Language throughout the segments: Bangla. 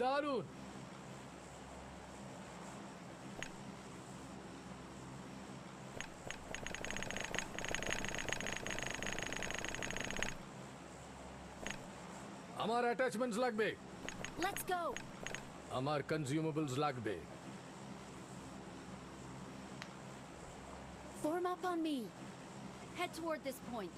দারুণ। আমার অ্যাটাচমেন্টস লাগবে। Let's go. আমার কনজিউমেবলস লাগবে। Form up on me. Head toward this point.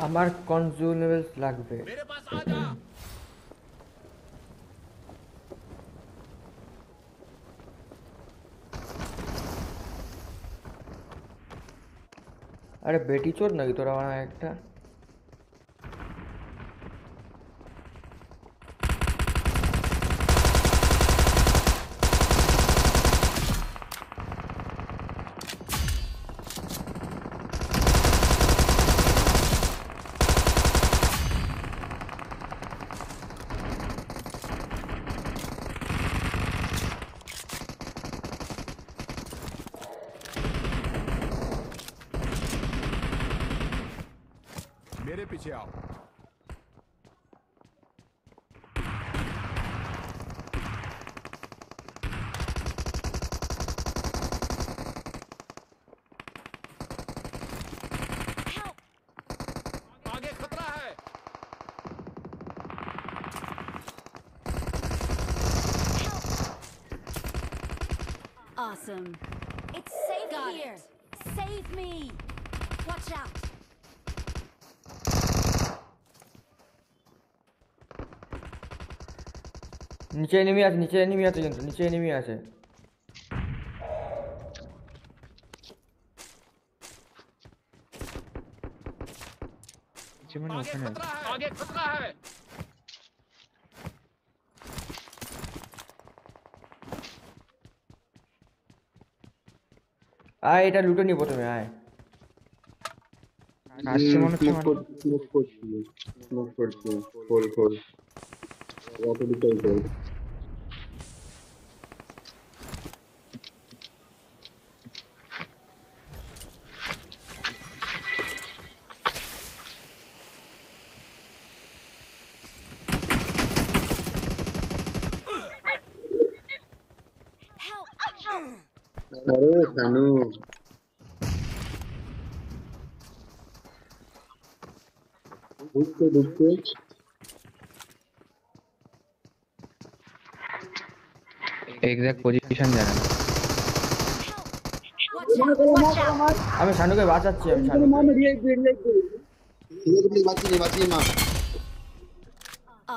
আমার কনজিউমেবলস লাগবে। मेरे पास आ जा। আরে বেটি চোর নাকি তোরা আমার একটা? मेरे पीछे आओ। Help! आगे खतरा है। Help! Awesome. It's safe here. Save me. Watch out. নিচে এনিমি আছে, নিচে এনিমি আছে, কিন্তু নিচে এনিমি আছে। आगे खतरा है। आगे खतरा है। আয় এটা লুটে নি প্রথমে, আয়। আসছে মনে হচ্ছে স্মোক করছি খোল খোল অত দিকেই খোল Help! আরে শানু ঢুকতে ঢুকতে এক্সাক্ট পজিশন জানেন। Help! Watch out! Watch out! আমি শানুকে বাঁচাচ্ছি, আমি শানুকে। বাঁচিয়ে মা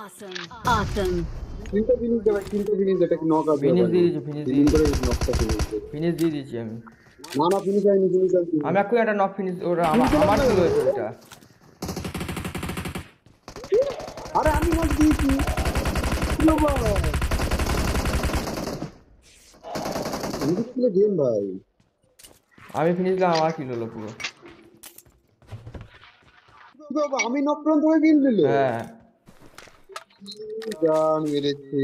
Awesome. Awesome. তিনটা জিনিস দেবে, তিনটা জিনিস যেটা কি নক আউট ফিনিশ দিয়ে দিয়েছি, ফিনিশ দিয়ে করে দিয়েছি, নকটা ফিনিশ ফিনিশ দিয়ে দিয়েছি আমি। না না ফিনিশ হয়নি ফিনিশ হয়নি আমি এখন একটা নক ফিনিশ, ওরা আমার কি হয়েছে এটা? আরে আমি নক দিয়েছি গেম ভাই আমি ফিনিশ দিলাম, আমার কিল হলো পুরো। বাবা আমি নক করলাম তোমায় কিল দিল হ্যাঁ জান মেরেছে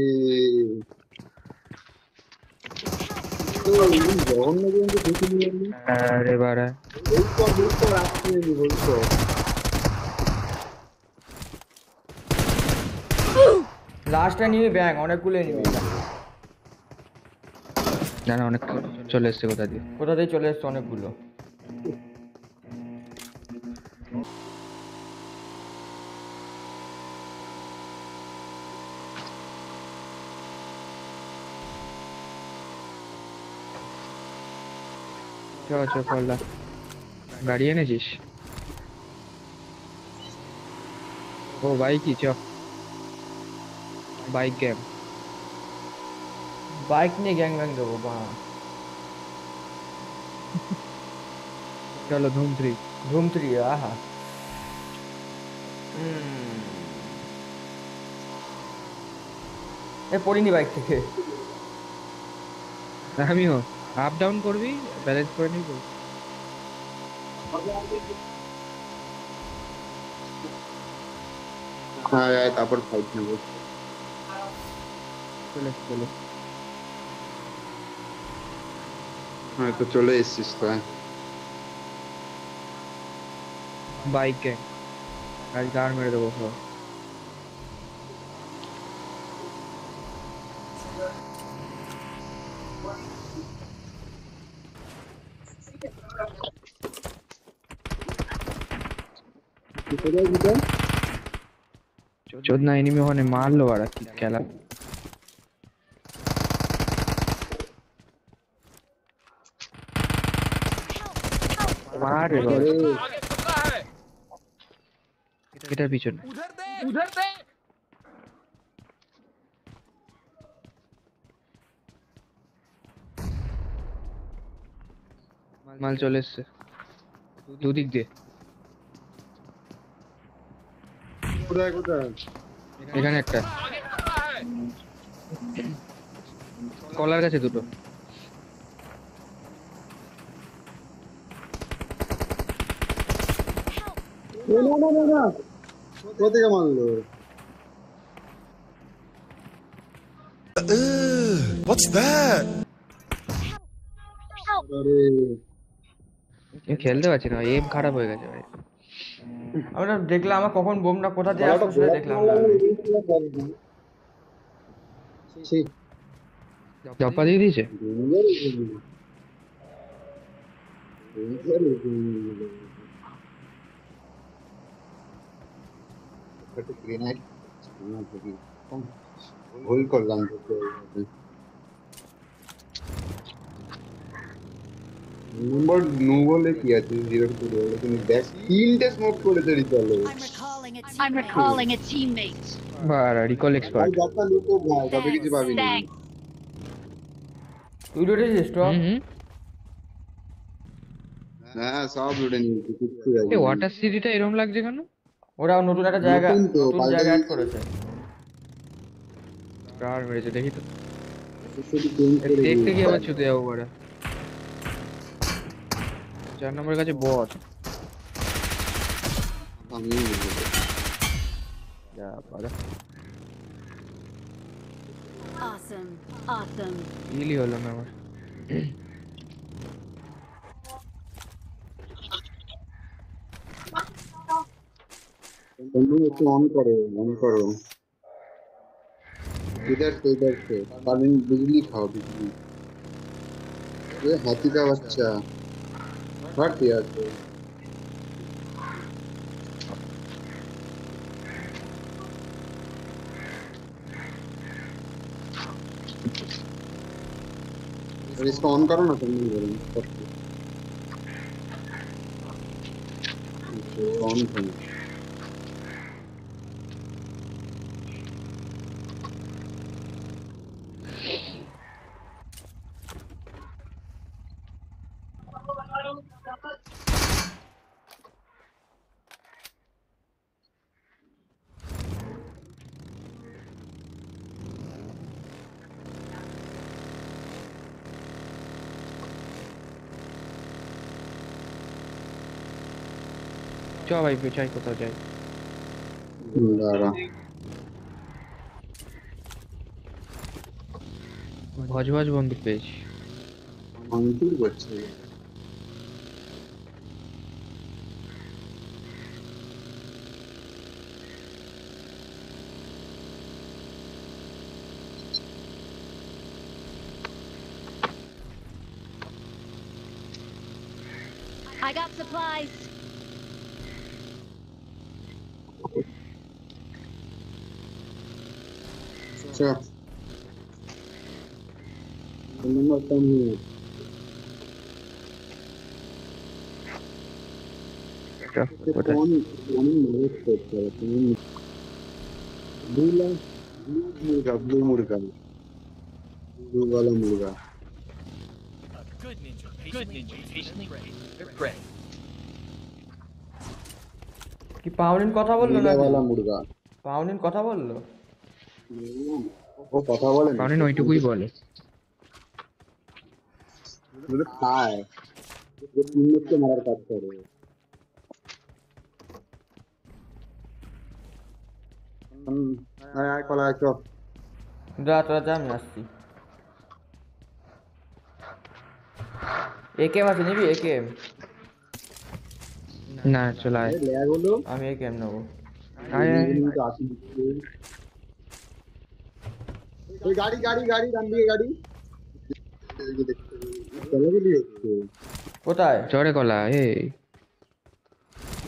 তো এই জঘন্য গেমটা দেখে নিয়ে আরে বাড়া এই পর আসছে নি বলছো লাস্টটা নিয়ে ব্যাং অনেকগুলো নিবি। না না, অনেক চলে এসছে কোথা দিয়ে। কোথা থেকে চলে এসছে অনেকগুলো। চ চ কল্লা, গাড়ি এনেছিস? ও বাইকই, চ বাইক গ্যাং। বাইক নিয়ে গ্যাং ব্যাং দেবো বা। চলো ধুম 3। ধুম 3, আহা। এ পড়িনি বাইক থেকে। আমিও আপ ডাউন করবি, ব্যালেন্স করে নিবি। হ্যাঁ, তারপর ফাইট নেবো। চলে চলে। হ্যাঁ, তো চলে এসছিস তো। বাইক গ্যাং, গাড়ি দাঁড় মেরে দেবো সব। চোদনা এনিমি ওখানে মারলো, আর কি খেলা। মার রে বাবা। आगे खतरा है। এটার পিছনে। उधर देख, उधर देख। মাল চলে এসছে দুদিক দিয়ে। কোথায় কোথায়? এখানে একটা, आगे खतरा है। কলার কাছে দুটো। না, কোথেকে মারলো? What's that? আরে আমি খেলতে পারছি না, এম খারাপ হয়ে গেছে ভাই। আমরা দেখলাম, আমার কখন বোমটা কোথা দিয়ে আসলো সেটা দেখলাম না আমি। জপ্পা দিয়ে দিয়েছে। ভুল করলাম। নম্বর নো বলে কি আছে, 0 করে তুমি দেখ 3টে স্মোক করে তৈরি চলে। I'm recalling a teammate. বাড়া রিকল আর এক্সপার্ট। যতটা লুকো ভাই তবে কিছু পাবি না। Thanks. তুই লুটেছিস তো? হ্যাঁ, সব লুটে নিয়েছি, কিচ্ছু এই যায়নি। ওয়াটার সিটিটা এরকম লাগছে কেন? ওরা নতুন একটা জায়গা, নতুন তো, নতুন পাল্টে জায়গা অ্যাড দিয়েছে। করেছে। কার মেরেছে দেখি তো। শুধু চেঞ্জ করে দেখতে দিয়েছে। কি আবার ছুটে যাবো বাড়া। 4 নম্বরের কাছে বট। আমি বুঝতে যা বাড়া, Awesome. Awesome. ইলি হলো না আমার। बंदूक इसको ऑन करो इधर से पानी बिजली खाओ बिजली ये हाथी का बच्चा हट यार तो और इसको ऑन करो ना तुम ऑन करो চ ভাই পেছাই কোথাও যাই। दारा ভজ ভজ বন্দুক পেয়েছি। अंतिम बच्चे I got supplies. আচ্ছা নম্বর কম নিয়ে কোথায় আমি মনে করতে হবে তুমি বুলা ব্লু মুরগা ব্লু वाला মুরগা Good ninja patiently wait their prey. কি পাউলিন কথা বললো নীলা নাকি? वाला মুরগা পাউলিন কথা বললো? ও কথা বলে না কারণ ওইটুকুই বলে বলে খায় যে তিনকে মারার কাজ করে আয় কলা আছো যা তোরা যা, আমি আসছি। একেএম আছে নিবি? একেএম না চলে আয় ল্যাগ হলো আমি একেএম নেবো। আয় আয়। তো আসি ওই গাড়ি গাড়ি গাড়ি ডান দিকে গাড়ি চলে গেলি একটু কোথায়? চড়ে কলা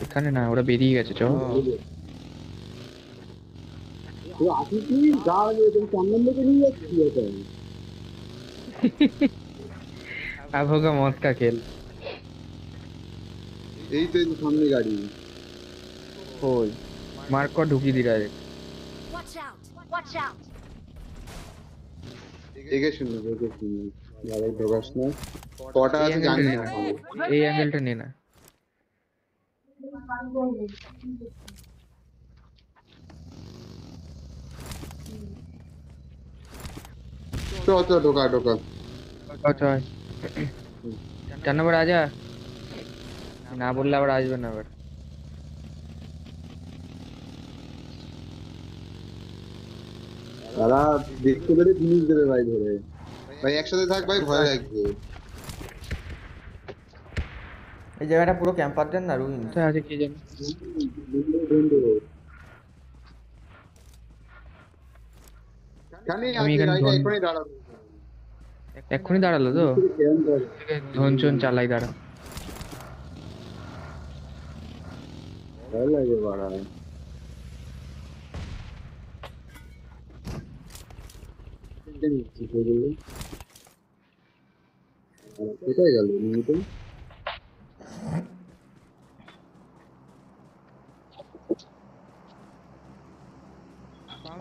এখানে না, ওরা বেরিয়ে গেছে চ। তো আসি কি গাড়ি তুমি সামনে দিকে নিয়ে যাচ্ছি এটা আভোগা মদ কা খেল। এই তো এই যে সামনে গাড়ি ওই মার্ক কর, ঢুকিয়ে দি direct. Watch out. Watch out. দেখে শুনে গাড়ি ঢোকাস না কটা আছে জানি না এই অ্যাঙ্গেলটা নে না। তো ঢোকা ঢোকা চল 4 নম্বর আজা, না বললে আবার আসবে না আবার। তারা দেখতে পেরে জিনিস দেবে ভাই ধরে ভাই একসাথে থাক ভাই ভয় লাগবে এই জায়গাটা পুরো ক্যাম্পার দেন না রুইন। কোথায় আছে কে জানে। আমি এখানে এক্ষুনি দাঁড়ালো তো, ধনচন চালাই দাঁড়া। ভয় লাগে বাড়া কোথায় গেল মিনিটে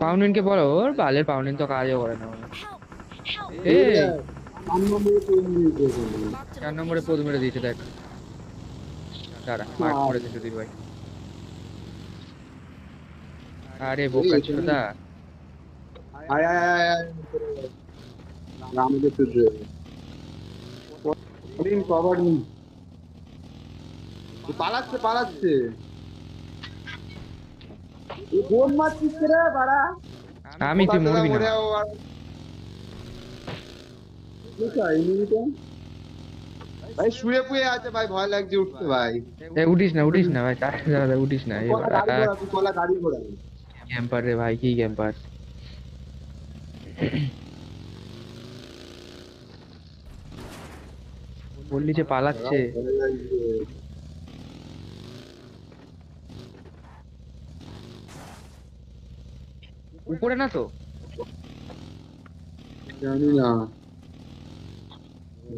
পাউনিনকে বলো, ওর বালের পাউনিন তো কাজও করে না। Help. এই 4 Marked a নম্বরে পোদ মেরে দিয়েছে দেখ, দাঁড়া মার্ক করে দিয়েছে তুই ভাই। আরে বোকা ছোটা, আয় আয় আয় আয় রামকে তুই দিন কভার নি পালাচ্ছে পালাচ্ছে এই বোন মারছিস রে বাড়া আমি তুই মরবি না। কোথায় মিনিটে ভাই শুয়ে পুয়ে আছে ভাই ভয় লাগছে উঠতে ভাই উঠিস না ভাই, দাদা উঠিস না। গাড়ি ঘোড়া ক্যাম্পার রে ভাই, কি ক্যাম্পার। বললি যে পালাচ্ছে, উপরে না তো জানি না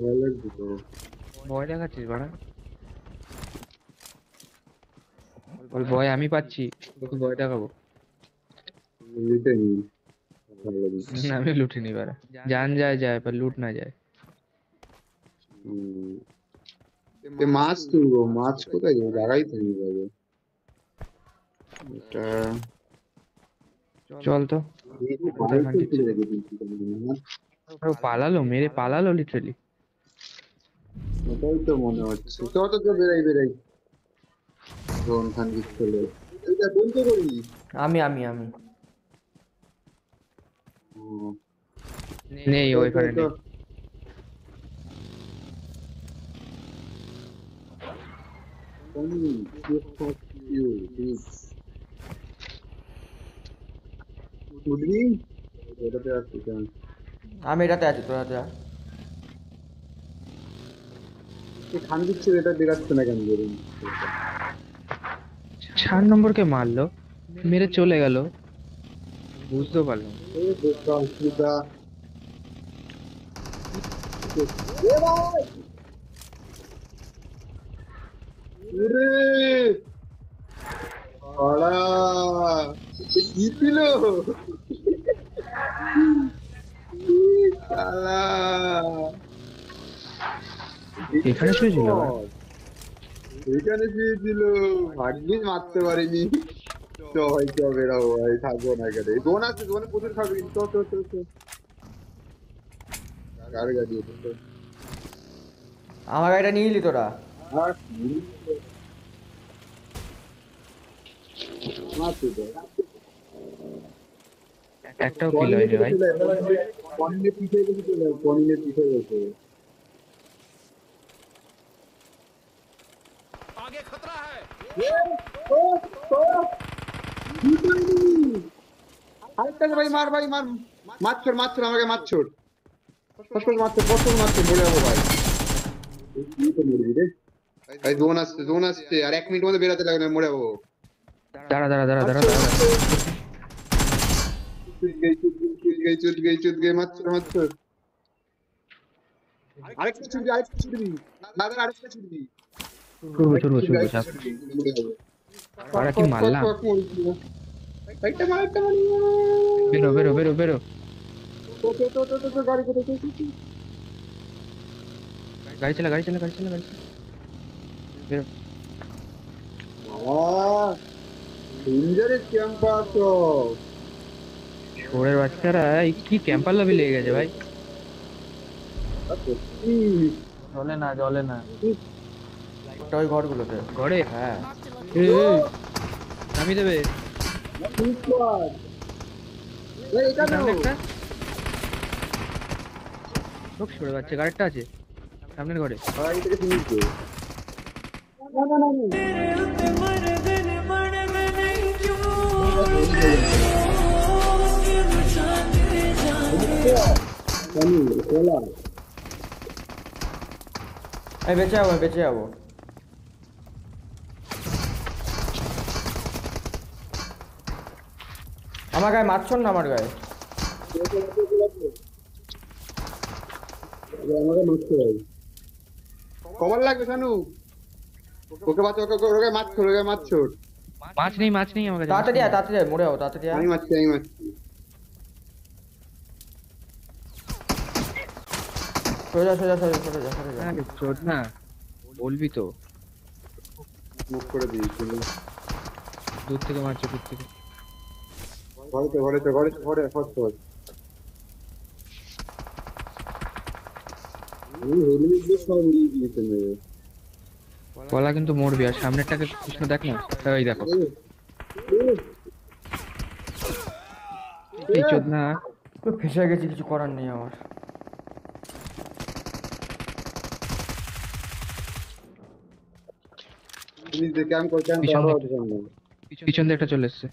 ভয় লাগছে তো ভয় দেখাচ্ছিস বাড়া। বল ভয় আমি পাচ্ছি, তোকে ভয় দেখাবো লিটে নি ভালো লাগছে না। আমি লুটিনি বাড়া, জান যায় पर লুট না যায়। মাছ তুলবো মাছ কোথায় যাবো জায়গাই তো নেই যাবে এটা চল তো, কোথায় পালালো, মেরে পালালো লিটারালি। ওটাই তো মনে হচ্ছে তো বেরাই বেরাই ড্রোন খান দিক চলে এইটা বন্ধ করি আমি আমি আমি নেই ওইখানে নেই। এটাতে আসছি আমি এটাতে আছি, তোরাতে আয়। খান দিচ্ছে এটা দেখাচ্ছে না কেন ধরুন 4 নম্বরকে মারলো, মেরে চলে গেল, বুঝতে পারলাম না। এই বোকা অসুবিধা ওরে আড়া কি ছিল শালা এখানে শুয়েছিল আবার? এখানে শুয়েছিল ভাগ্যিস মারতে পারিনি তো হয়তো বেরাবো ভাই থাকবো না এখানে দোন আছে দোনে প্রচুর খাবে তো গাড়ি গাড়ি আমার গাড়িটা নিয়ে এলি তোরা? আর মারতে তো একটাও কিল হয়নি ভাই। পনিরে পিঠে গেছে চলে পনিরে পিঠে গেছে আরেকটা ভাই মার মাছ ছোড় আমাকে মাছ ছোড় মাছ মরে যাবো ভাই মরবি রে ভাই জোন আসছে আর 1 মিনিট মধ্যে বেরাতে লাগবে না মরে যাবো দাঁড়া দাঁড়া দাঁড়া দাঁড়া দাঁড়া চুদ গই মাছ ছোড় আরেকটা ছুটবি দাদা আরেকটা ছুটবি চুরবো চাপ। আর কি মারলাম? একটা মার বেরো তো গাড়ি কোথায় গাড়ি চালা বেরো। ডেঞ্জারাস ক্যাম্পার তো শোরের বাচ্চারা এই কি ক্যাম্পার লবি লেগে গেছে ভাই। জলে না ওটা ওই ঘরগুলোতে। ঘরে হ্যাঁ নামিয়ে দেবে। সামনে একটা লোক সরে বাচ্চা গাড়িটা আছে সামনের ঘরে। আমি বেঁচে যাবো আমার গায়ে মারছন না আমার গায়ে কবার লাগবে শানু ওকে মাছ ছোট মাছ নেই আমার কাছে। তাড়াতাড়ি মরে যাবো তাড়াতাড়ি আমি মারছি সোজা চোদ না বলবি তো। মুখ করে দিয়েছি দূর থেকে মারছে দূর থেকে। ঘরে ফার্স্ট কলা কিন্তু মরবি। আর সামনেরটাকে কৃষ্ণ দেখ না, এই দেখো এই চোদ না। ফেসে গেছি কিছু করার নেই আমার। পিছন দিয়ে একটা চলে এসছে।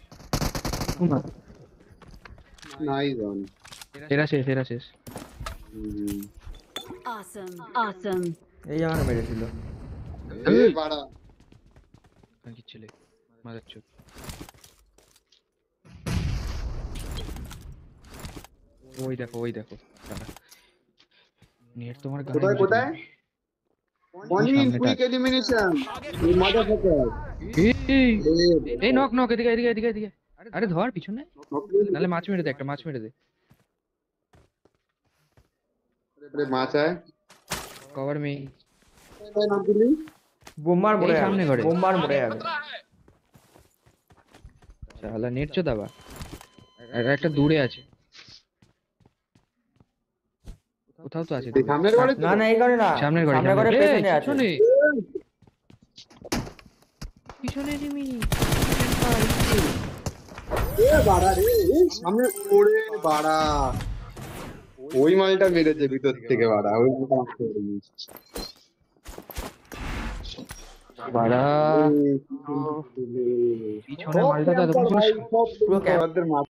এরা শেষ। Awesome. এই আমার মেরেছিল। কিচ্ছু নেই মাদার চোদ। ওই দেখো নেট তোমার কোথায় কুইক এলিমিনেশন মাদারফাকার এই নক এদিকে। আরে ধর পিছনে নালে মাছ মেরে দে একটা মাছ আয় কভার মে। বোমার মরে সামনে ঘরে যাবে। শালা নেট চোদ আবার। আর একটা দূরে আছে কোথাও তো আছে। সামনের ঘরে না এই ঘরে না সামনের ঘরে পেছনে আছে। পিছনে এনিমি। সামনে পড়ে বাড়া ওই মালটা মেরেছে ভিতর থেকে বাড়া ওই পিছনে মালটা তো পুরো